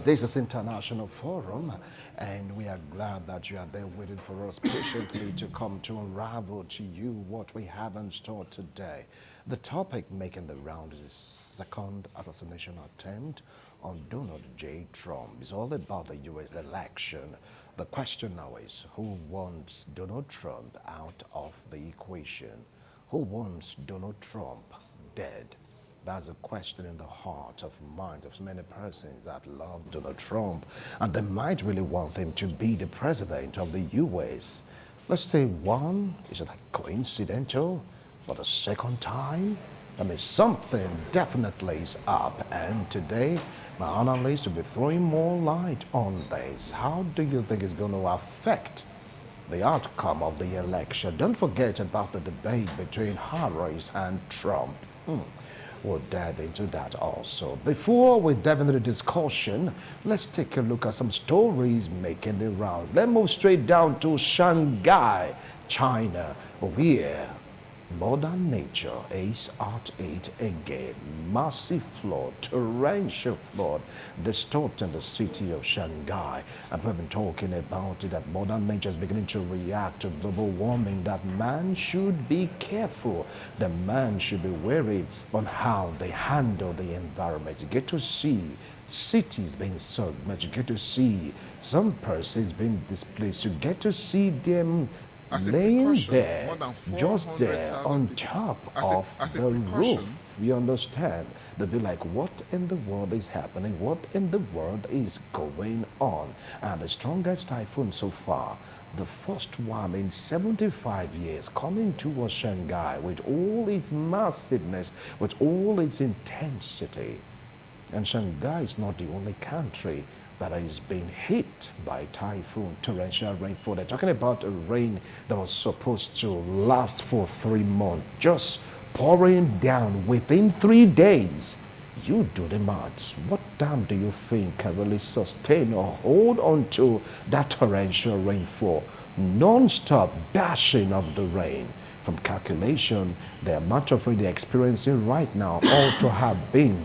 This is International Forum, and we are glad that you are there waiting for us patiently to come to unravel to you what we have in store today. The topic making the round is the second assassination attempt on Donald J. Trump. It's all about the U.S. election. The question now is, who wants Donald Trump out of the equation? Who wants Donald Trump dead? That's a question in the heart of minds of many persons that love Donald Trump, and they might really want him to be the president of the U.S. Let's say one, is it like coincidental? But the second time? I mean, something definitely is up, and today my analyst will be throwing more light on this. How do you think it's going to affect the outcome of the election? Don't forget about the debate between Harris and Trump. We'll dive into that also. Before we dive into the discussion, let's take a look at some stories making the rounds. Let's move straight down to Shanghai, China, where Mother Nature is at it again. Massive flood, torrential flood, distorting the city of Shanghai. And we've been talking about it, that Mother Nature is beginning to react to global warming, that man should be careful, that man should be wary on how they handle the environment. You get to see cities being submerged, you get to see some persons being displaced, you get to see them laying there, just there on top of the roof. You understand? They'll be like, what in the world is happening? What in the world is going on? And the strongest typhoon so far, the first one in 75 years, coming towards Shanghai with all its massiveness, with all its intensity. And Shanghai is not the only country that is being hit by typhoon, torrential rainfall. They're talking about a rain that was supposed to last for 3 months, just pouring down within 3 days. You do the maths. What dam do you think can really sustain or hold on to that torrential rainfall? Non-stop bashing of the rain. From calculation, the amount of rain they're experiencing right now ought to have been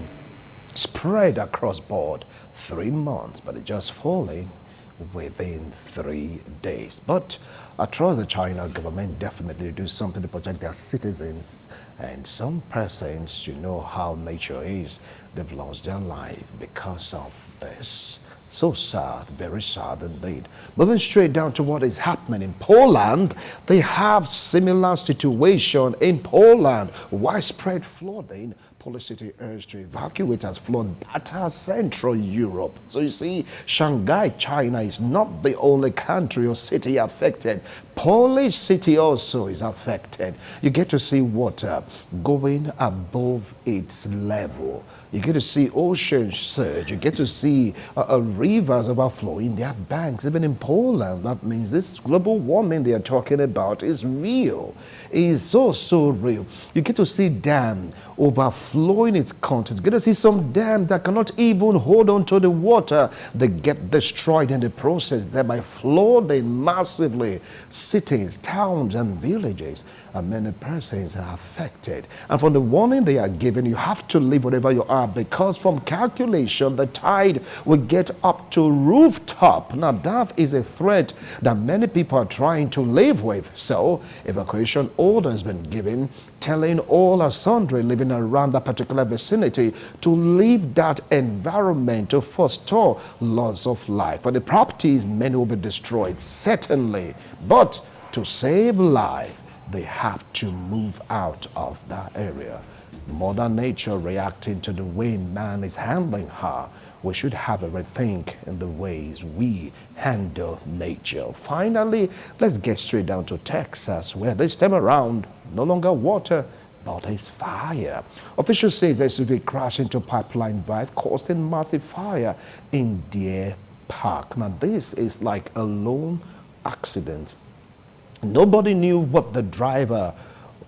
spread across board 3 months, but it's just falling within 3 days. But I trust the China government definitely do something to protect their citizens, and some persons, you know how nature is, they've lost their life because of this. So sad, very sad indeed. Moving straight down to what is happening in Poland, they have similar situation in Poland. Widespread flooding. Polish city urged to evacuate as flood batters Central Europe. So you see, Shanghai, China is not the only country or city affected. Polish city also is affected. You get to see water going above its level. You get to see ocean surge. You get to see rivers overflowing their banks. Even in Poland, that means this global warming they are talking about is real. It is so real. You get to see dam overflowing its contents. You get to see some dam that cannot even hold on to the water. They get destroyed in the process, thereby flooding massively cities, towns, and villages. And many persons are affected. And from the warning they are given, you have to live wherever you are, because from calculation, the tide will get up to rooftop. Now, that is a threat that many people are trying to live with. So, evacuation order has been given, telling all and sundry living around that particular vicinity to leave that environment to forestall loss of life. For the properties, many will be destroyed, certainly. But to save life, they have to move out of that area. Mother Nature reacting to the way man is handling her. We should have a rethink in the ways we handle nature. Finally, let's get straight down to Texas, where this time around, no longer water, but it's fire. Officials say the SUV crashed into pipeline pipe, causing massive fire in Deer Park. Now, this is like a lone accident. Nobody knew what the driver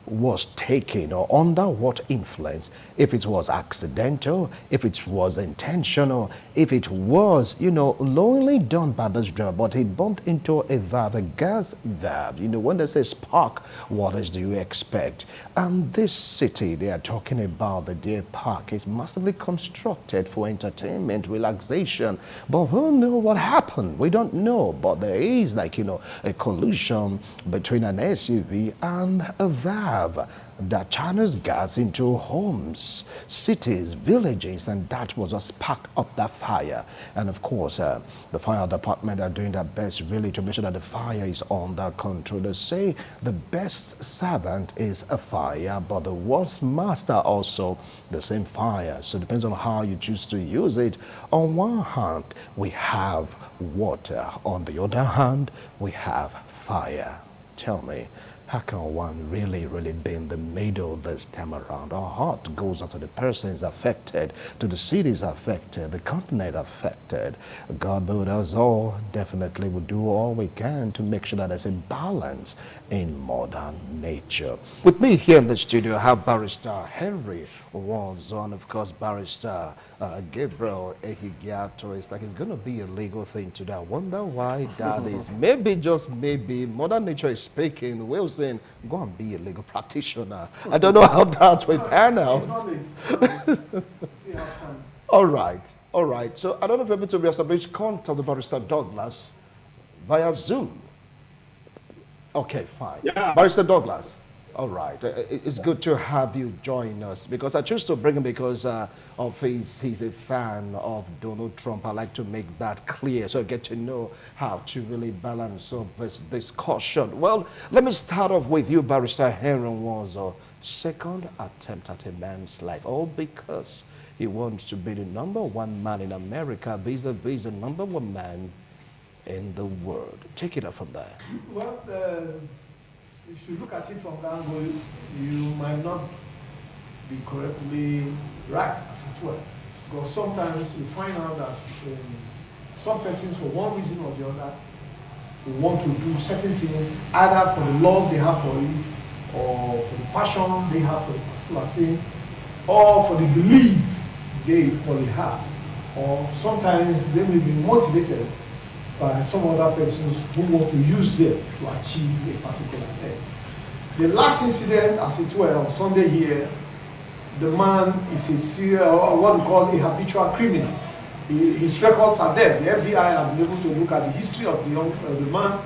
was taken or under what influence, if it was accidental, if it was intentional, if it was, knowingly done by this driver, but he bumped into a valve, a gas valve. When they say spark, what else do you expect? And this city they are talking about, the Deer Park, is massively constructed for entertainment, relaxation. But who knows what happened? We don't know. But there is a collision between an SUV and a valve that channels gas into homes, cities, villages, and that was a spark up that fire. And of course, the fire department are doing their best really to make sure that the fire is under control. They say the best servant is a fire, but the worst master also the same fire. So it depends on how you choose to use it. On one hand, we have water. On the other hand, we have fire. Tell me, how can one really be in the middle this time around? Our heart goes out to the persons affected, to the cities affected, the continent affected. God build us all. Definitely will do all we can to make sure that there's a balance in modern nature. With me here in the studio, I have Barrister Henry Walls-on, of course, Barrister Gabriel Ehigiato. It's like it's going to be a legal thing today. I wonder why that is. Maybe, just maybe, modern nature is speaking. Wilson, go and be a legal practitioner. I don't know how that will pan out. All right. So I don't know if you're able to reestablish contact with Barrister Douglas via Zoom. Okay, fine. Yeah. Barrister Douglas. All right. It's good to have you join us because I choose to bring him because of he's a fan of Donald Trump. I like to make that clear so I get to know how to really balance up this discussion. Well, let me start off with you, Barrister Henry Walls-on. Second attempt at a man's life, all because he wants to be the #1 man in America vis-a-vis the #1 man in the world. Take it up from there. Well, if you look at it from that angle, you might not be correctly right, as it were. Because sometimes you find out that some persons, for one reason or the other, want to do certain things, either for the love they have for it, or for the passion they have for a particular thing, or for the belief they equally have. Or sometimes they may be motivated by some other persons who want to use them to achieve a particular thing. The last incident, as it were, on Sunday here, the man is a serial, or what we call a habitual criminal. His records are there. The FBI have been able to look at the history of the man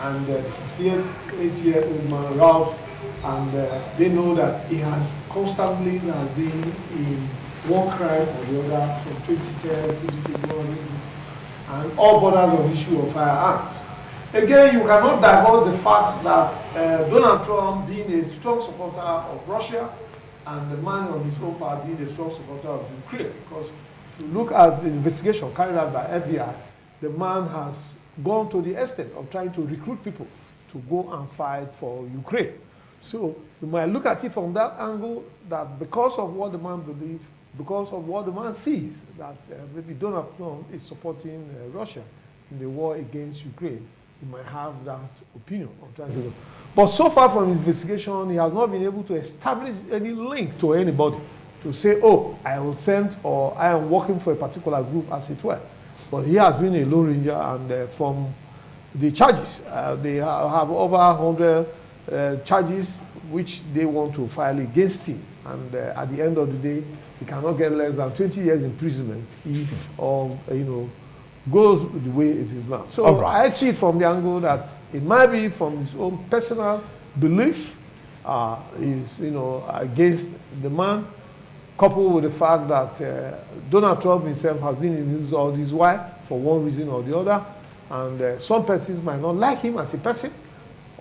and the 58-year-old man, Ralph, and they know that he has constantly been in one crime or the other from 2010, 2021, and all borders on the issue of firearms. Again, you cannot divulge the fact that Donald Trump, being a strong supporter of Russia, and the man on his own part being a strong supporter of Ukraine, because if you look at the investigation carried out by FBI, the man has gone to the extent of trying to recruit people to go and fight for Ukraine. So you might look at it from that angle, that because of what the man believes, because of what the man sees, that maybe Donald Trump is supporting Russia in the war against Ukraine, you might have that opinion of trying to do. But so far from investigation, he has not been able to establish any link to anybody to say, oh, I will send or I am working for a particular group, as it were. But he has been a lone ranger, and from the charges, they have over 100 charges which they want to file against him. And at the end of the day, he cannot get less than 20 years imprisonment if, goes the way it is now. So I see it from the angle that it might be from his own personal belief, against the man, coupled with the fact that Donald Trump himself has been in news all this while for one reason or the other, and some persons might not like him as a person,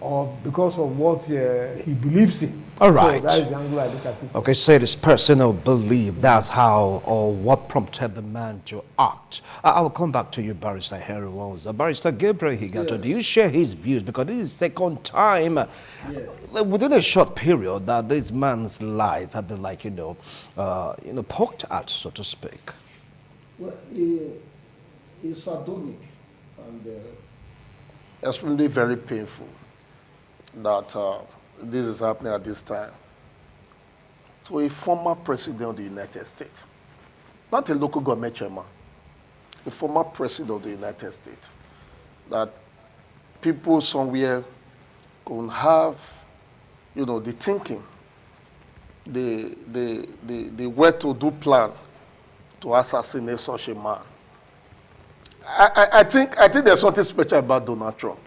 or because of what he believes in. All right. So that is the angle I look at it. Okay, say this personal belief, that's how or what prompted the man to act. I will come back to you, Barrister Henry Walls-on. Barrister Gabriel Ehigiato, do you share his views? Because this is the second time within a short period that this man's life has been poked at, so to speak. Well, it's sardonic and extremely very painful that this is happening at this time to a former president of the United States, not a local government chairman, a former president of the United States, that people somewhere could have, the thinking, the well-to-do plan to assassinate such a man. I think there's something special about Donald Trump.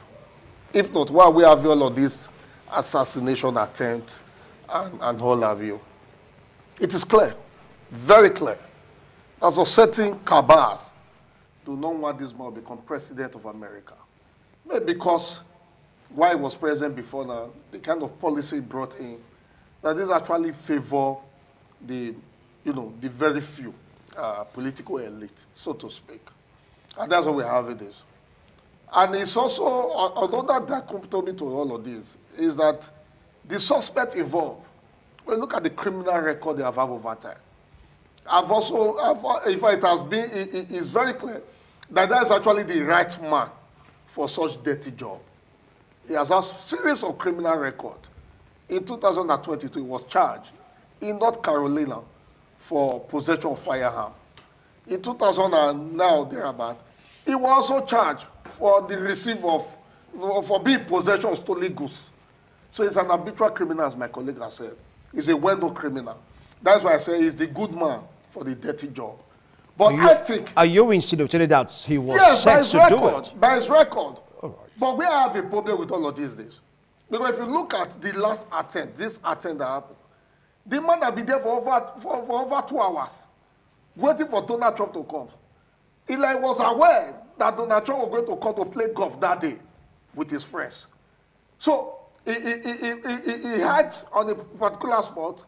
If not, why are we having all of this assassination attempt and all have you? It is clear, very clear. As a certain cabals do not want this man to become president of America. Maybe because why he was president before now, the kind of policy he brought in, that this actually favor the, the very few political elite, so to speak. And that's what we have it is. And it's also, another dichotomy to all of this, is that the suspect involved, when you look at the criminal record they have had over time, in fact, it has been, it's very clear that is actually the right man for such dirty job. He has a series of criminal record. In 2022, he was charged in North Carolina for possession of firearm. In 2000 and now thereabout, he was also charged for the receipt of, for being possession of stolen goods. So he's an habitual criminal, as my colleague has said. He's a well-known criminal. That's why I say he's the good man for the dirty job. But I think, Are you insinuating that he was yes, set to do it? by his record. All right. But we have a problem with all of these days. Because if you look at the last attempt, this attempt that happened, the man had been there for over 2 hours, waiting for Donald Trump to come. He was aware that Donald Trump was going to come to play golf that day with his friends. So he had on a particular spot,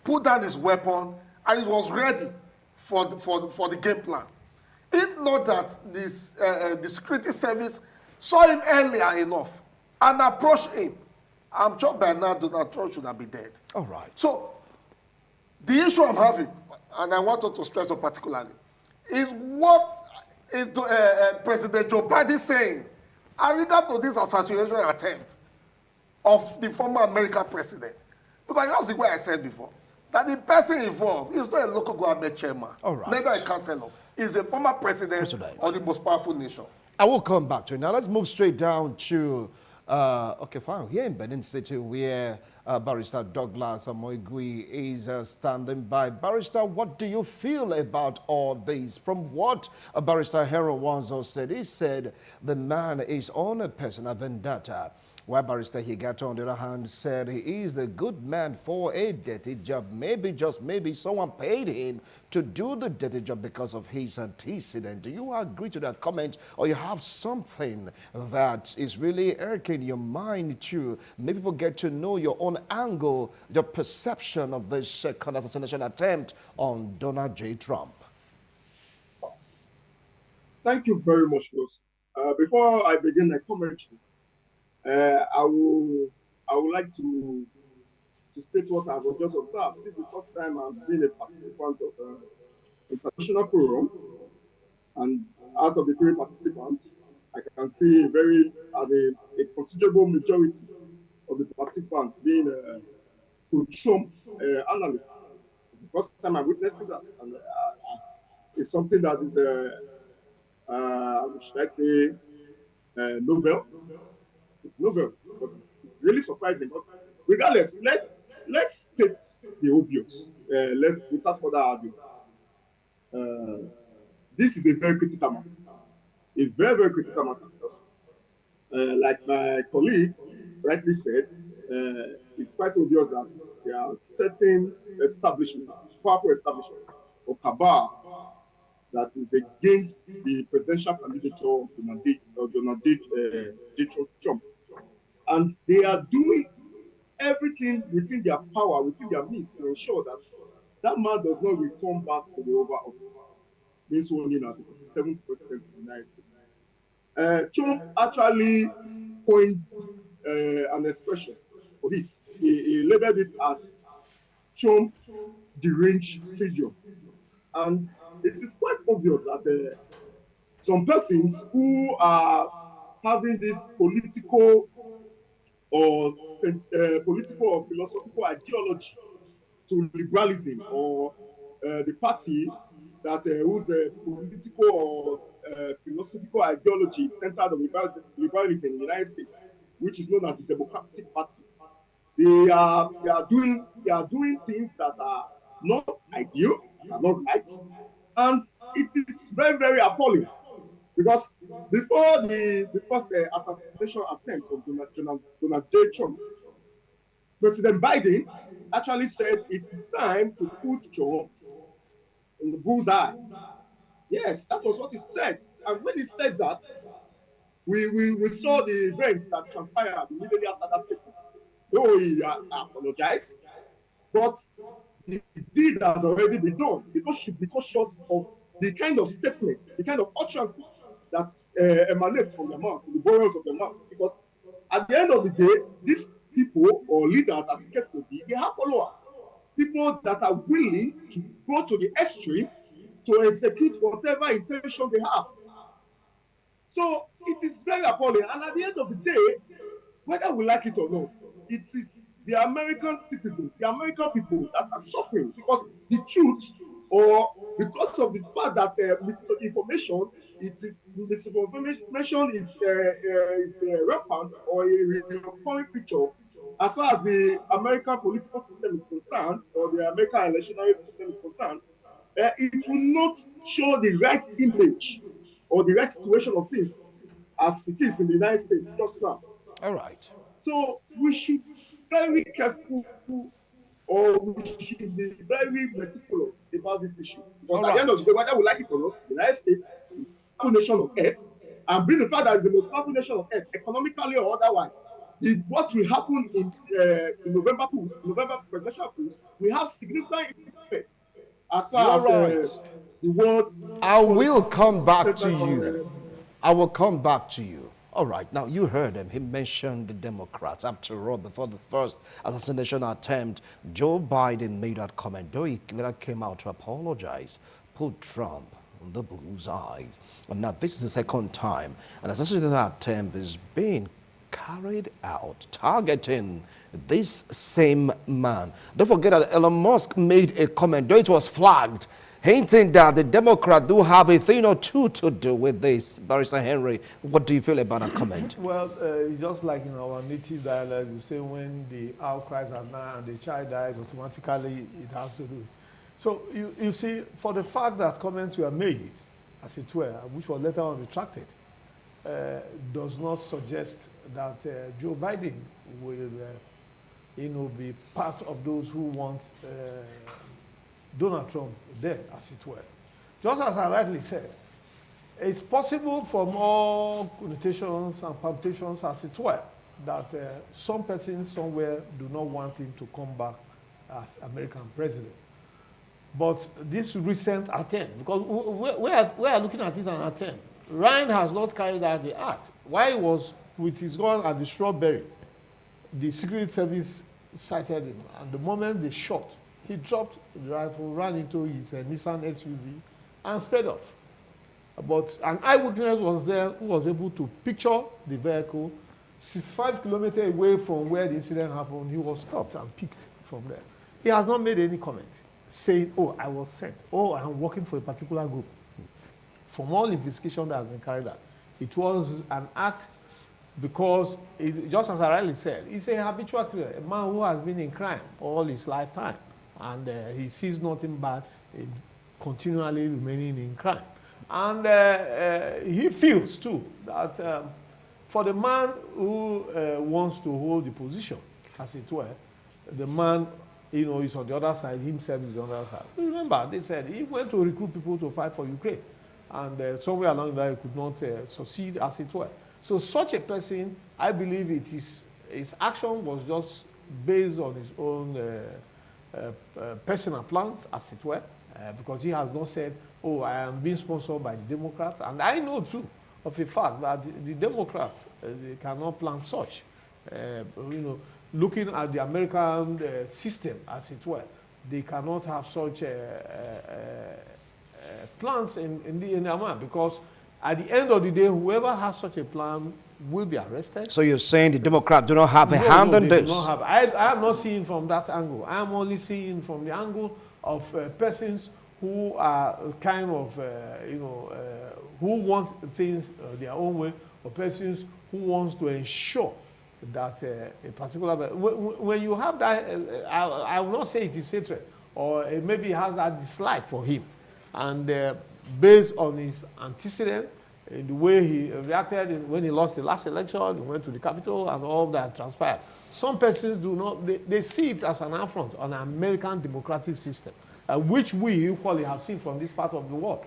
put down his weapon, and he was ready for the game plan. If not that the security service saw him earlier enough and approached him, I'm sure by now Donald Trump should have been dead. All right. So the issue I'm having, and I wanted to stress on particularly, is what is President Joe Biden saying in regard to this assassination attempt of the former American president. Because that's the way I said before, that the person involved is not a local government chairman, All right. neither a councillor. He's a former president of the most powerful nation. I will come back to it. Now let's move straight down to, okay, fine. Here in Benin City, where Barrister Douglas Amoigui is standing by. Barrister, what do you feel about all this? From what Barrister Hero Wanzo said, he said the man is on a personal vendetta. While Barrister Higato, on the other hand, said he is a good man for a dirty job. Maybe, just maybe, someone paid him to do the dirty job because of his antecedent. Do you agree to that comment, or you have something that is really irking your mind to make people get to know your own angle, your perception of this second assassination attempt on Donald J. Trump? Thank you very much, Rose. Before I begin my commentary, I would like to state what I've just observed. This is the first time I've been a participant of an international forum, and out of the three participants, I can see as a considerable majority of the participants being Trump analysts. It's the first time I'm witnessing that, and it's something that is, should I say, novel. It's novel because it's really surprising. But regardless, let's state the obvious. Let's without further ado. This is a very critical matter. A very, very critical matter because, like my colleague rightly said, it's quite obvious that there are certain establishments, powerful establishments, or cabal that is against the presidential candidature of Donald J. Trump. And they are doing everything within their power, within their means, to ensure that that man does not return back to the Oval Office, being sworn in as the seventh president of the United States. Trump actually coined an expression for this. He labeled it as Trump deranged syndrome. And it is quite obvious that some persons who are having this political or political or philosophical ideology to liberalism, or the party that whose political or philosophical ideology is centered on liberalism in the United States, which is known as the Democratic Party. They are doing things that are not ideal, that are not right, and it is very, very appalling, because before the first assassination attempt of Donald J. Trump, President Biden actually said it is time to put Trump in the bullseye. Yes, that was what he said. And when he said that, we saw the events that transpired immediately after that statement. Though he apologized, but the deed has already been done. People should be cautious of the kind of statements, the kind of utterances that emanate from their mouth, from the bowels of their mouth. Because at the end of the day, these people or leaders, as the case may be, they have followers. People that are willing to go to the extreme to execute whatever intention they have. So it is very appalling. And at the end of the day, whether we like it or not, it is the American citizens, the American people that are suffering, because the truth, or because of the fact that misinformation, misinformation is rampant, or a recurring feature as far as the American political system is concerned, or the American electoral system is concerned. It will not show the right image or the right situation of things as it is in the United States just now. All right. So we should be very careful, or we should be very meticulous about this issue. Because All at the end of the right. day, whether we like it or not, the United States is the powerful nation on earth, and being the fact that it's the most powerful nation on earth, economically or otherwise, what will happen in November presidential polls, we have significant effect as You far are as right. the world I will policy come back to centered you. on. I will come back to you. All right, now you heard him. He mentioned the Democrats. After all, before the first assassination attempt, Joe Biden made that comment, though he later came out to apologize, put Trump on the bullseye. And now this is the second time an assassination attempt is being carried out, targeting this same man. Don't forget that Elon Musk made a comment, though it was flagged, hinting that the Democrats do have a thing or two to do with this. Barrister Henry, what do you feel about that comment? Well, just like in our native dialect, you say when the owl cries at night and the child dies, automatically it has to do. So you see, for the fact that comments were made, as it were, which was later on retracted, does not suggest that Joe Biden will, be part of those who want Donald Trump dead, as it were. Just as I rightly said, it's possible from all connotations and permutations, as it were, that some persons somewhere do not want him to come back as American president. But this recent attempt, because we are looking at this as an attempt. Ryan has not carried out the act. While he was with his gun at the strawberry, the Secret Service sighted him. And the moment they shot, he dropped the rifle, ran into his Nissan SUV, and sped off. But an eyewitness was there who was able to picture the vehicle 65 kilometers away from where the incident happened. He was stopped and picked from there. He has not made any comment saying, oh, I was sent, oh, I'm working for a particular group. From all investigation that has been carried out, it was an act because, just as I rightly said, he's a habitual criminal, a man who has been in crime all his lifetime, and he sees nothing bad in continually remaining in crime. And he feels, too, that for the man who wants to hold the position, as it were, the man is on the other side, himself is on the other side. Remember, they said he went to recruit people to fight for Ukraine. And somewhere along there, he could not succeed, as it were. So such a person, I believe his action was just based on his own personal plans, as it were, because he has not said, oh, I am being sponsored by the Democrats. And I know, too, of the fact that the Democrats, they cannot plan such. Looking at the American system, as it were, they cannot have such plans in the mind, because at the end of the day, whoever has such a plan will be arrested. So you're saying the Democrats do not have a hand No, in they this? do not have. I am not seeing from that angle. I am only seeing from the angle of persons who are kind of, who want things their own way, or persons who wants to ensure that a particular, when you have that, I will not say it is hatred, or maybe it has that dislike for him, and based on his antecedent, the way he reacted when he lost the last election, he went to the Capitol, and all that transpired. Some persons do not, they see it as an affront on an American democratic system, which we equally have seen from this part of the world.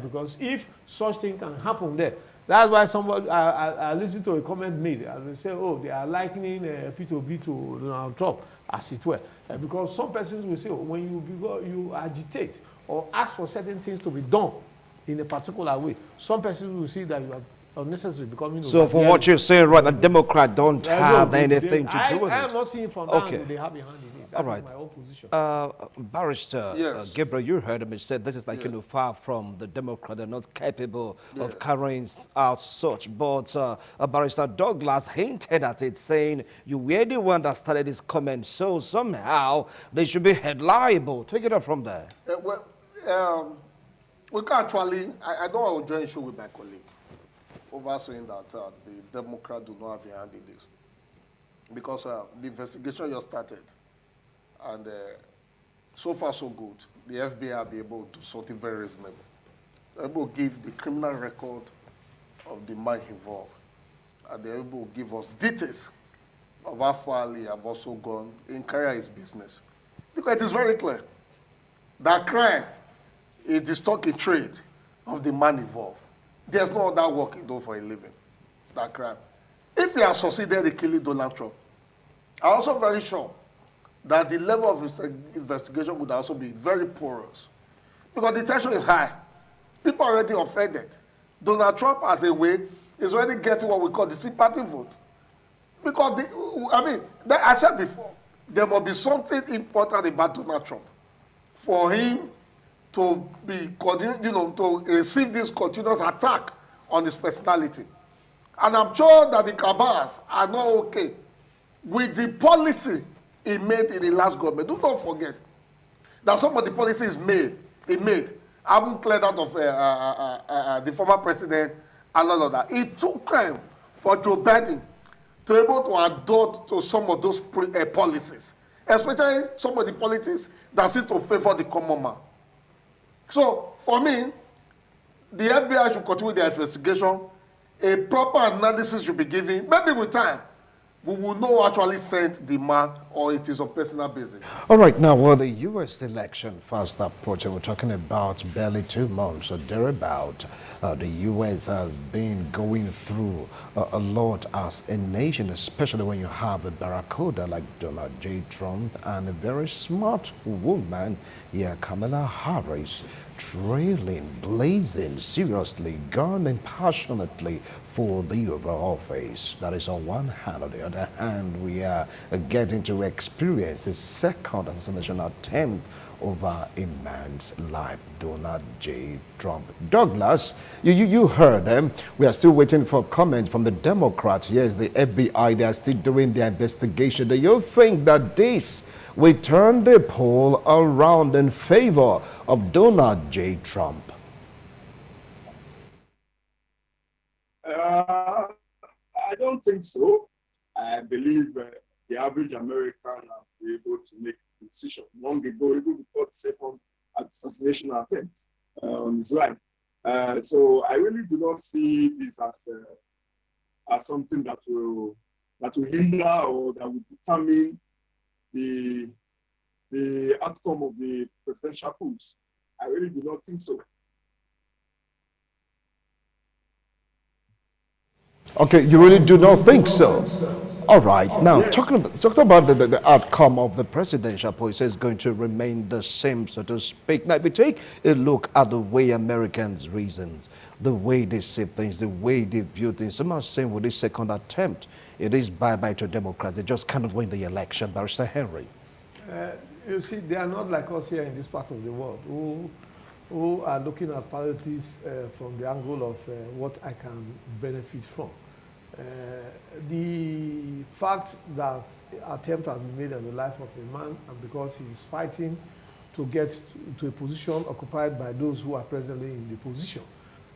Because if such thing can happen there, that's why somebody, I listened to a comment made, and they say, oh, they are likening P2B to Donald Trump, as it were. Because some persons will say, oh, when you agitate or ask for certain things to be done in a particular way, some persons will see that you are unnecessary becoming. So from what you're saying, right, the Democrats don't have anything to do with I it? am not seeing from that Okay. angle they have a hand in it. That All right. is my own position. Barrister Yes. Gabriel, you heard him. He said this is like, far from the Democrat. They're not capable of carrying out such. But Barrister Douglas hinted at it, saying you were the one that started this comment, so somehow they should be held liable. Take it up from there. We can actually, I don't want to join issue with my colleague over saying that the Democrats do not have a hand in this. Because the investigation just started. And so far so good. The FBI will be able to do something very reasonable. They're able to give the criminal record of the man involved. And they're able to give us details of how far they have also gone in carrying his business. Because it is very clear that crime is the stock in trade of the man involved. There's no other work he does for a living, that crime. If he has succeeded in killing Donald Trump, I'm also very sure that the level of investigation would also be very porous. Because the tension is high. People are already offended. Donald Trump, as a way, is already getting what we call the sympathy vote. Because, I said before, there must be something important about Donald Trump for him to be, to receive this continuous attack on his personality. And I'm sure that the cabals are not okay with the policy he made in the last government. Do not forget that some of the policies he made haven't cleared out of the former president and all of that. It took time for Joe Biden to be able to adopt to some of those policies, especially some of the policies that seem to favor the common man. So, for me, the FBI should continue their investigation. A proper analysis should be given. Maybe with time, we will know who actually sent the man, or it is on personal basis. All right, now, well, the U.S. election fast approaching. We're talking about barely 2 months or thereabout. The U.S. has been going through a lot as a nation, especially when you have a barracuda like Donald J. Trump and a very smart woman, Kamala Harris, trailing, blazing, seriously, gunning passionately for the Oval Office. That is on one hand. On the other hand, we are getting to experience a second assassination attempt over a man's life, Donald J. Trump. Douglas, you heard them. We are still waiting for comment from the Democrats. Yes, the FBI, they are still doing their investigation. Do you think that this will turn the poll around in favor of Donald J. Trump? I don't think so. I believe the average American has been able to make a decision long ago, even before the second assassination attempt on his life. So I really do not see this as something that will hinder or that will determine the outcome of the presidential polls. I really do not think so. Okay, you really do not think so? All right. Now, Yes. talking about the outcome of the presidential poll, it is going to remain the same, so to speak. Now, if you take a look at the way Americans reason, the way they see things, the way they view things, I'm not saying with this second attempt, it is bye-bye to Democrats. They just cannot win the election. Barrister Henry. You see, they are not like us here in this part of the world who are looking at politics from the angle of what I can benefit from. The fact that attempt has been made on the life of a man, and because he is fighting to get to a position occupied by those who are presently in the position,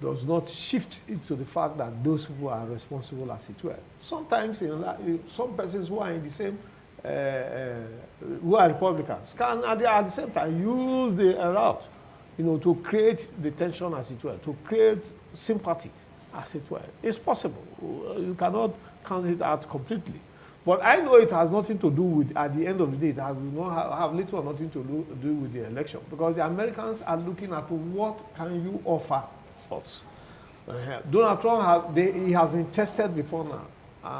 does not shift it to the fact that those people are responsible as it were. Sometimes some persons who are in the same, who are Republicans, can at the same time use the route, to create the tension as it were, to create sympathy as it were. It's possible. You cannot count it out completely. But I know it has nothing to do with, at the end of the day, it has have little or nothing to do with the election, because the Americans are looking at what can you offer us. Donald Trump he has been tested before now,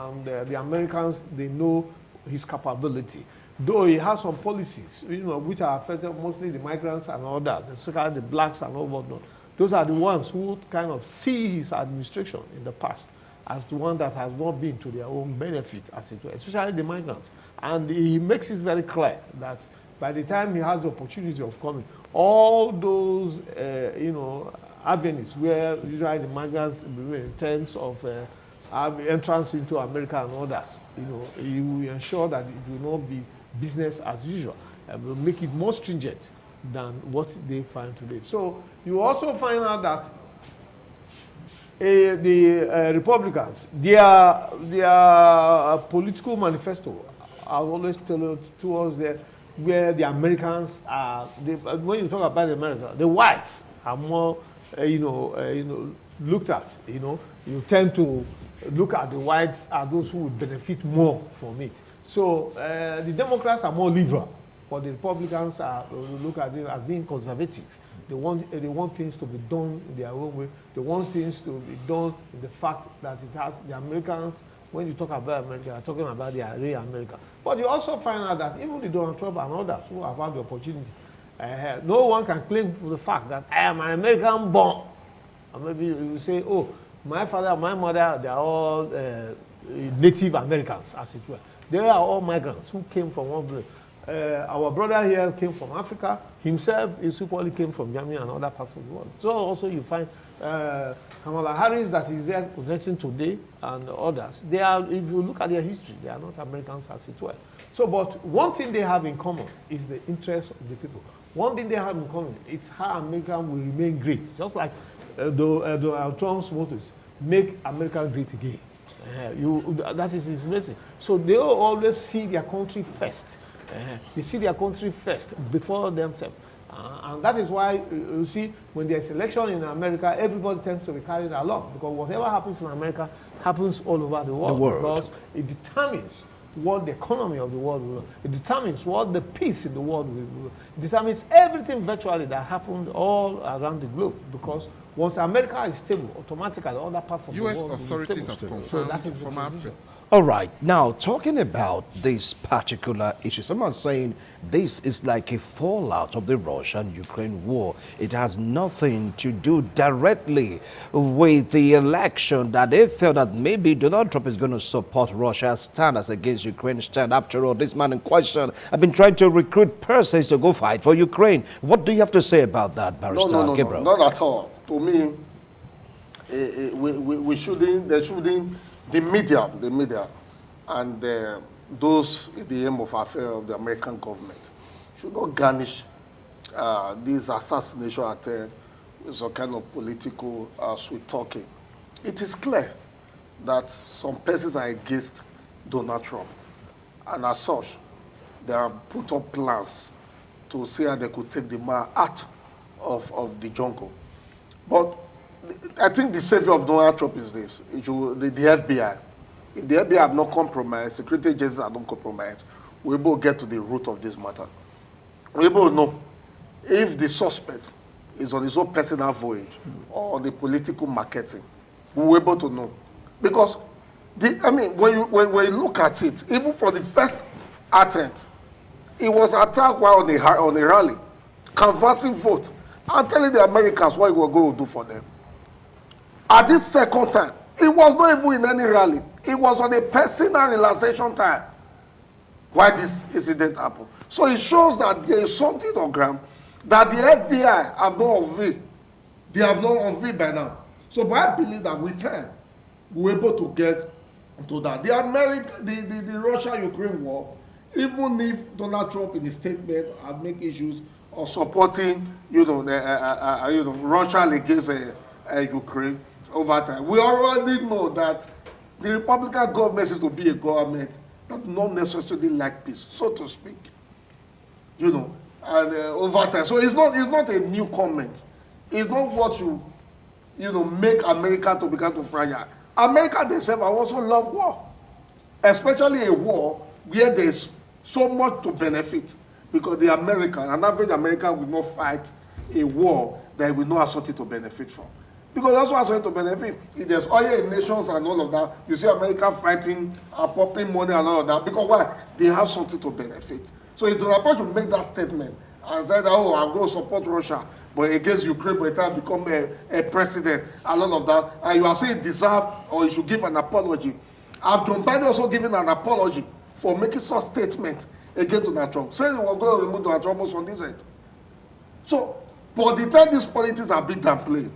and the Americans, they know his capability. Though he has some policies, which are affecting mostly the migrants and others, especially the blacks and all whatnot. Those are the ones who kind of see his administration in the past as the one that has not been to their own benefit, as it were, especially the migrants. And he makes it very clear that by the time he has the opportunity of coming, all those, avenues where usually the migrants, in terms of entrance into America and others, he will ensure that it will not be business as usual, and will make it more stringent than what they find today. So you also find out that the Republicans, their political manifesto are always towards where the Americans are. When you talk about America, the whites are more, looked at. You tend to look at the whites as those who would benefit more from it. So the Democrats are more liberal, but the Republicans look at it as being conservative. They want things to be done in their own way. They want things to be done in the fact that it has the Americans. When you talk about America, you're talking about the real America. But you also find out that even the Donald Trump and others who have had the opportunity, no one can claim for the fact that I am an American born. And maybe you say, oh, my father, my mother, they are all Native Americans, as it were. They are all migrants who came from one place. Our brother here came from Africa. Himself, he equally came from Germany and other parts of the world. So also you find Kamala Harris that is there connecting today and others. They are, if you look at their history, they are not Americans as it were. So, but one thing they have in common is the interest of the people. One thing they have in common is how America will remain great. Just like Donald Trump's motto is, make America great again. That is his message. So they always see their country first. They see their country first before themselves. And that is why you see when there's election in America, everybody tends to be carried along, because whatever happens in America happens all over the world. Because it determines what the economy of the world will do. It determines what the peace in the world will do. It determines everything virtually that happened all around the globe, because once America is stable, automatically other parts of the world U.S. authorities have confirmed former All right, now talking about this particular issue, someone saying this is like a fallout of the Russian-Ukraine war. It has nothing to do directly with the election, that they felt that maybe Donald Trump is going to support Russia's stand as against Ukraine's stand. After all, this man in question has been trying to recruit persons to go fight for Ukraine. What do you have to say about that, Barrister Gabriel? No, not at all. To me, we shouldn't, the media, and those in the aim of affair of the American government should not garnish this assassination attempt with some kind of political sweet talking. It is clear that some persons are against Donald Trump, and as such, they have put up plans to see how they could take the man out of the jungle. But I think the savior of Donald Trump is this, the FBI. If the FBI have not compromised, security agencies have not compromised, we're able to get to the root of this matter. We're able to know if the suspect is on his own personal voyage or on the political marketing. We're able to know. Because, when you look at it, even for the first attempt, it was attacked while on a rally, canvassing vote, and telling the Americans what he was going to do for them. At this second time, it was not even in any rally. It was on a personal relaxation time why this incident happened. So it shows that there is something on ground that the FBI have not unveiled. They have not unveiled by now. So but I believe that with time, we're able to get to that. The Russia-Ukraine war, even if Donald Trump in his statement had make issues of supporting, Russia against Ukraine over time, we already know that the Republican government seems to be a government that not necessarily like peace, so to speak, and over time. So it's not a new comment. It's not what make America to begin to fire. America themselves also love war, especially a war where there's so much to benefit, because an average American will not fight a war that will not have something to benefit from. Because that's what something to benefit. If there's oil in nations and all of that, you see America fighting and popping money and all of that. Because why? They have something to benefit. So if Donald Trump to make that statement and say that, oh, I'm going to support Russia, but against Ukraine by the time become a president and all of that, and you are saying deserve or you should give an apology. And John Biden also giving an apology for making such statement against Donald Trump, saying he was going to remove Donald Trump from this earth. So, but the time these politics are being downplayed,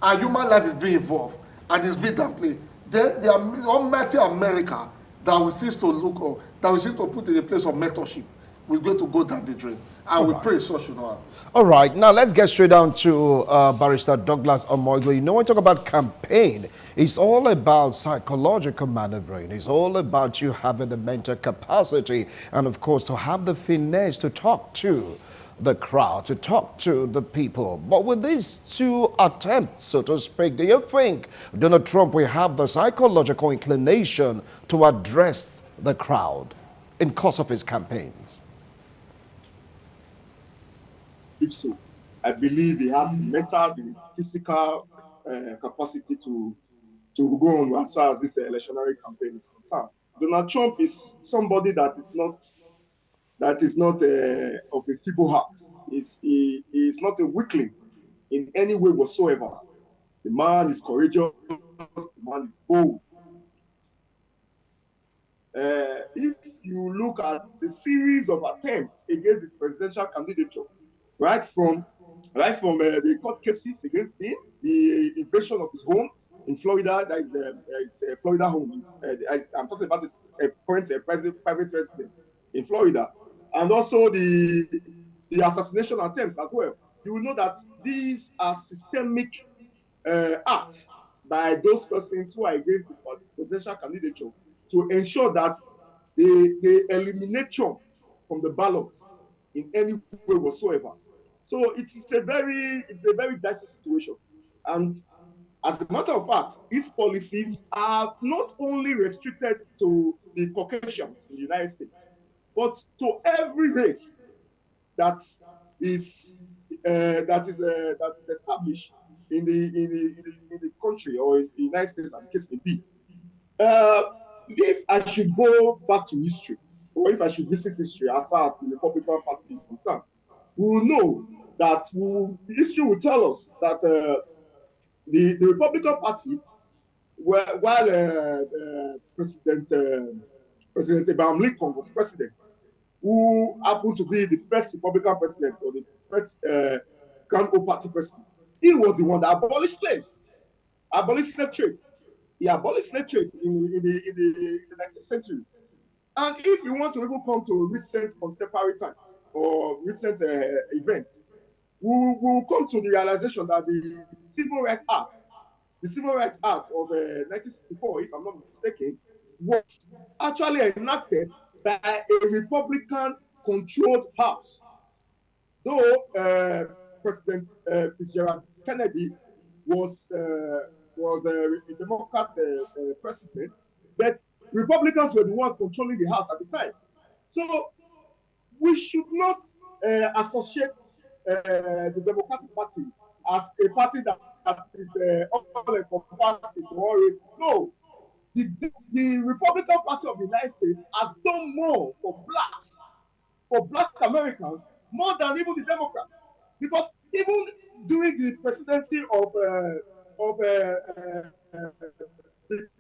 and human life is being involved, and it's being downplayed, then the almighty America that we cease to look or that we cease to put in a place of mentorship, we're going to go down the drain. And we pray so should not happen. All right, now let's get straight down to Barrister Douglas Omoigwe. When we talk about campaign, it's all about psychological maneuvering. It's all about you having the mental capacity and, of course, to have the finesse to talk to the crowd, to talk to the people. But with these two attempts, so to speak, do you think Donald Trump will have the psychological inclination to address the crowd in course of his campaigns? If so, I believe he has the mental, the physical capacity to go on as far as this electionary campaign is concerned. Donald Trump is somebody that is not of a feeble heart. He is not a weakling in any way whatsoever. The man is courageous. The man is bold. If you look at the series of attempts against his presidential candidature, right from the court cases against him, the invasion of his home in Florida, that is his Florida home. I'm talking about his current private residence in Florida, and also the assassination attempts as well. You will know that these are systemic acts by those persons who are against his presidential candidature to ensure that they eliminate Trump from the ballot in any way whatsoever. So it's a very dicey situation. And as a matter of fact, his policies are not only restricted to the Caucasians in the United States, but to every race that is established in the country or in the United States, as the case may be. If I should go back to history, or if I should visit history as far as the Republican Party is concerned, we will know that history will tell us that the Republican Party, while President Abraham Lincoln was president, who happened to be the first Republican president or the first Grand Old Party president, he was the one that abolished slaves, abolished slave trade. He abolished slave trade in the 19th century. And if you want to even come to recent contemporary times or recent events, we will come to the realization that the Civil Rights Act of 1964, if I'm not mistaken, was actually enacted by a Republican-controlled house. Though President Fitzgerald Kennedy was a Democrat president, but Republicans were the ones controlling the House at the time. So we should not associate the Democratic Party as a party that is all-encompassing to all races. No, the Republican Party of the United States has done more for Black Americans, more than even the Democrats. Because even during the presidency of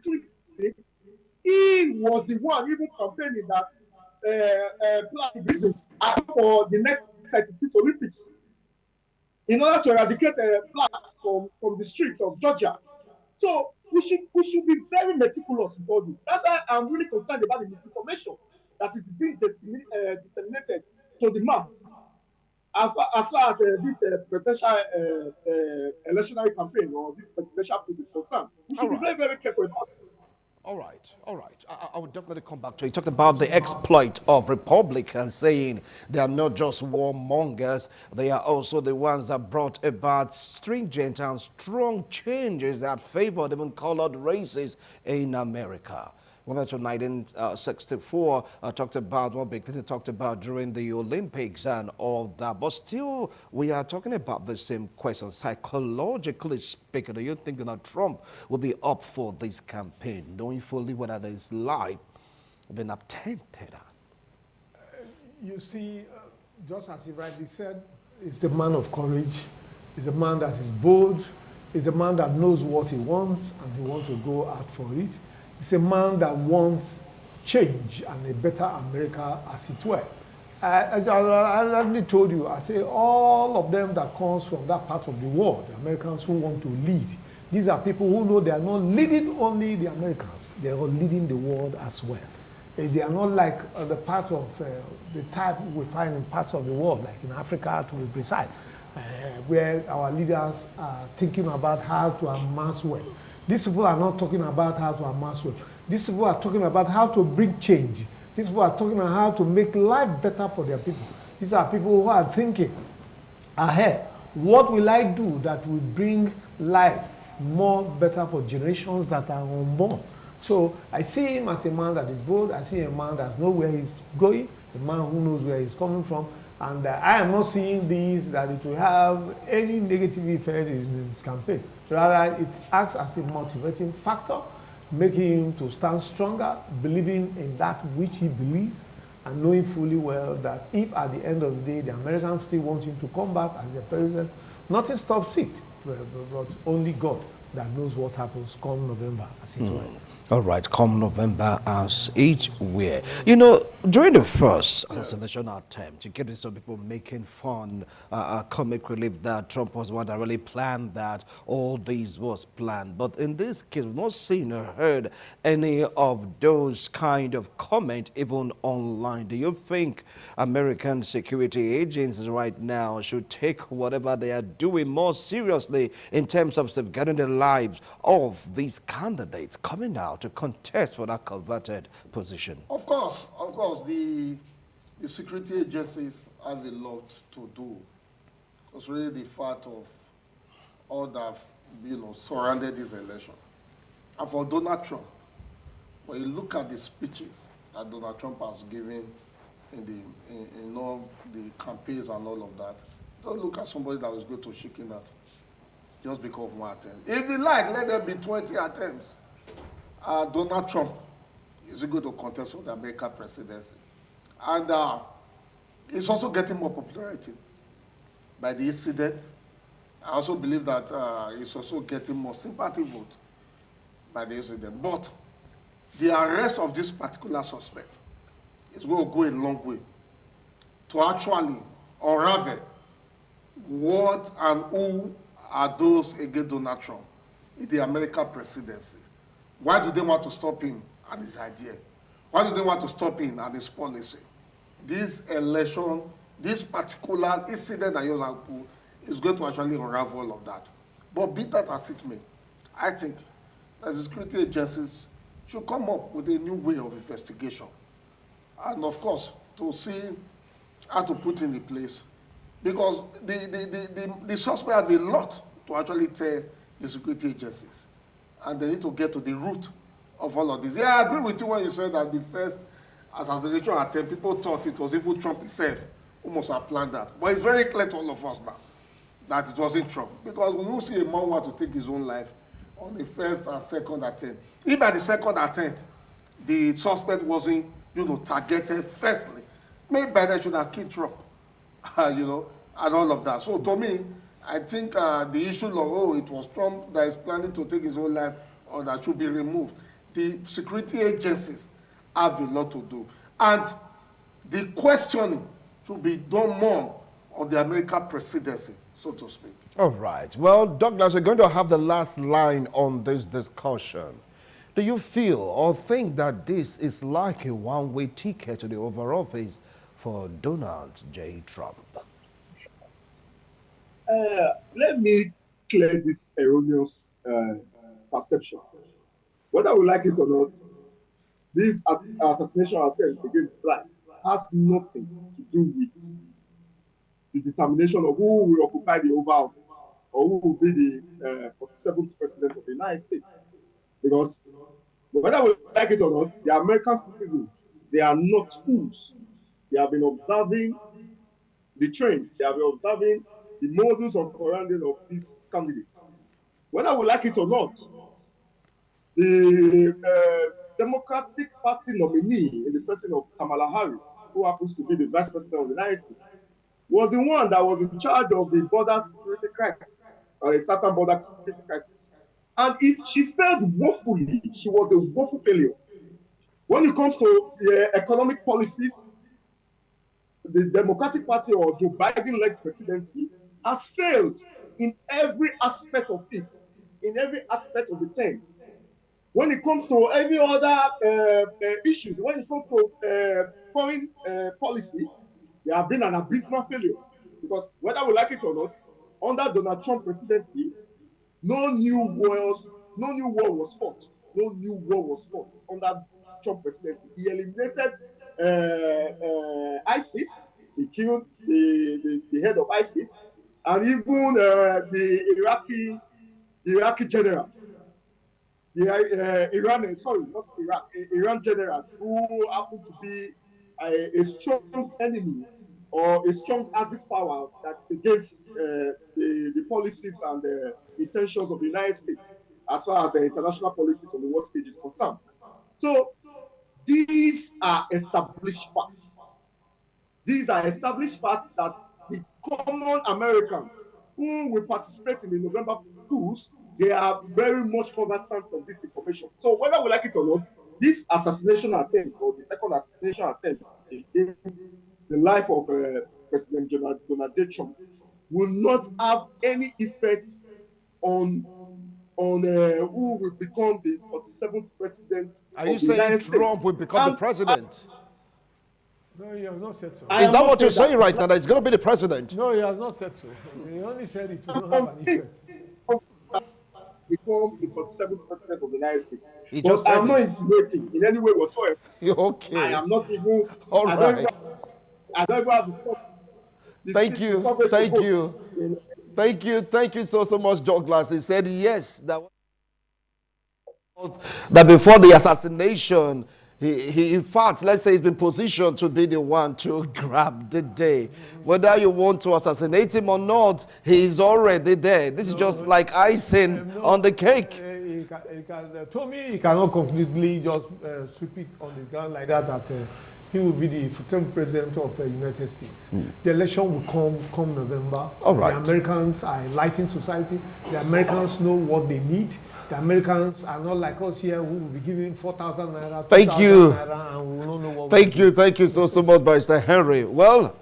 Clinton, he was the one even campaigning that Black business for the next 36 Olympics in order to eradicate blacks from the streets of Georgia. So we should be very meticulous with all this. That's why I'm really concerned about the misinformation that is being disseminated to the mass as far as this presidential electionary campaign or this presidential push is concerned. We All should be very, right. very careful about it. All right, all right. I would definitely come back to it. You talked about the exploit of Republicans saying they are not just warmongers, they are also the ones that brought about stringent and strong changes that favored even colored races in America. We went to 1964, talked about what Big Thing talked about during the Olympics and all that. But still, we are talking about the same question. Psychologically speaking, do you think that Trump will be up for this campaign, knowing fully whether his life has been attempted at? You see, just as you rightly said, he's the man of courage. He's a man that is bold. He's a man that knows what he wants and he wants to go out for it. He's a man that wants change and a better America, as it were. I already told you, I say all of them that comes from that part of the world, the Americans who want to lead, these are people who know they are not leading only the Americans, they are leading the world as well. They are not like the part of the type we find in parts of the world, like in Africa to be precise, where our leaders are thinking about how to amass wealth. These people are not talking about how to amass wealth. These people are talking about how to bring change. These people are talking about how to make life better for their people. These are people who are thinking ahead. What will I do that will bring life more better for generations that are unborn? So I see him as a man that is bold. I see a man that knows where he's going, a man who knows where he's coming from. And I am not seeing this, that it will have any negative effect in his campaign. Rather, it acts as a motivating factor, making him to stand stronger, believing in that which he believes, and knowing fully well that if at the end of the day the Americans still want him to come back as their president, nothing stops it, but only God that knows what happens come November, as it were. All right, come November as each year. You know, during the first assassination attempt, you get some people making fun, comic relief that Trump was one that really planned that, all this was planned. But in this case, we've not seen or heard any of those kind of comment even online. Do you think American security agencies right now should take whatever they are doing more seriously in terms of safeguarding the lives of these candidates coming out to contest for that coveted position? Of course, the security agencies have a lot to do. It's really the fact of all that surrounded this election. And for Donald Trump, when you look at the speeches that Donald Trump has given in all the campaigns and all of that, don't look at somebody that was going to shaking that just because of one attempt. If you like, let there be 20 attempts. Donald Trump is going to contest for the American presidency. And he's also getting more popularity by the incident. I also believe that he's also getting more sympathy vote by the incident. But the arrest of this particular suspect is going to go a long way to actually unravel what and who are those against Donald Trump in the American presidency. Why do they want to stop him and his idea? Why do they want to stop him and his policy? This election, this particular incident that you have put is going to actually unravel all of that. But be that as it may, I think that the security agencies should come up with a new way of investigation. And of course, to see how to put in place. Because the suspect has a lot to actually tell the security agencies. And they need to get to the root of all of this. Yeah, I agree with you when you said that the first assassination attempt, people thought it was even Trump himself who must have planned that. But it's very clear to all of us now that it wasn't Trump. Because we will see a man want to take his own life on the first and second attempt. If by the second attempt, the suspect wasn't, targeted firstly, maybe by then should have killed Trump, and all of that. So to me, I think the issue of, it was Trump that is planning to take his own life or that should be removed. The security agencies have a lot to do. And the questioning should be done more on the American presidency so to speak. All right. Well, Douglas, we're going to have the last line on this discussion. Do you feel or think that this is like a one-way ticket to the Oval Office for Donald J. Trump? Let me clear this erroneous perception. Whether we like it or not, these assassination attempts against his life has nothing to do with the determination of who will occupy the Oval Office or who will be the 47th president of the United States. Because whether we like it or not, the American citizens, they are not fools. They have been observing the trends, they have been observing the modus operandi of these candidates. Whether we like it or not, the Democratic Party nominee in the person of Kamala Harris, who happens to be the Vice President of the United States, was the one that was in charge of the border security crisis, or a certain border security crisis. And if she failed woefully, she was a woeful failure. When it comes to the economic policies, the Democratic Party or Joe Biden-led presidency has failed in every aspect of it, in every aspect of the term. When it comes to any other issues, when it comes to foreign policy, they have been an abysmal failure. Because whether we like it or not, under Donald Trump presidency, no new war was fought. No new war was fought under Trump presidency. He eliminated ISIS. He killed the head of ISIS, and even the Iraqi general, the Iran general, who happened to be a strong enemy or a strong Axis power that's against the policies and the intentions of the United States as far as international politics on the world stage is concerned. So these are established facts. These are established facts that the common American who will participate in the November polls, they are very much conversant of this information. So whether we like it or not, this assassination attempt or the second assassination attempt against the life of President Donald J. Trump will not have any effect on who will become the 47th president Are of you the saying United States. Trump will become the president? No, he has not said so. Is that what you're saying right now, that he's going to be the president? No, he has not said so. He only said it will not have an effect. Become the 47th president of the United States. He But just I said am not it. insinuating in any way whatsoever. Okay. I am not even. All I right. don't even have Thank you. Thank you. In, Thank you. Thank you so much, Douglas. He said yes. That before the assassination, he in fact, let's say he's been positioned to be the one to grab the day. Whether you want to assassinate him or not, he's already there. This is just like icing on the cake. To me, he cannot completely just sweep it on the ground like that, he will be the 47th president of the United States. The election will come November. All right. The Americans are enlightened society. The Americans know what they need. The Americans are not like us here who will be giving 4,000 naira, 2,000 naira, and we will not know what Thank you so much, Barrister Henry. Well,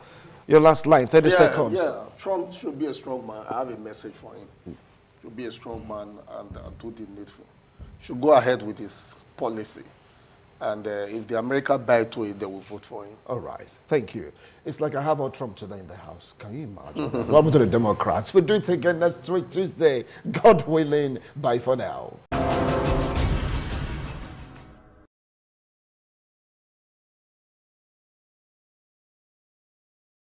your last line, 30 seconds. Yeah, Trump should be a strong man. I have a message for him. Should be a strong man and do the needful. Should go ahead with his policy. And if the America buy to it, they will vote for him. All right. Thank you. It's like I have our Trump today in the house. Can you imagine? Welcome to the Democrats. We'll do it again next week, Tuesday. God willing. Bye for now.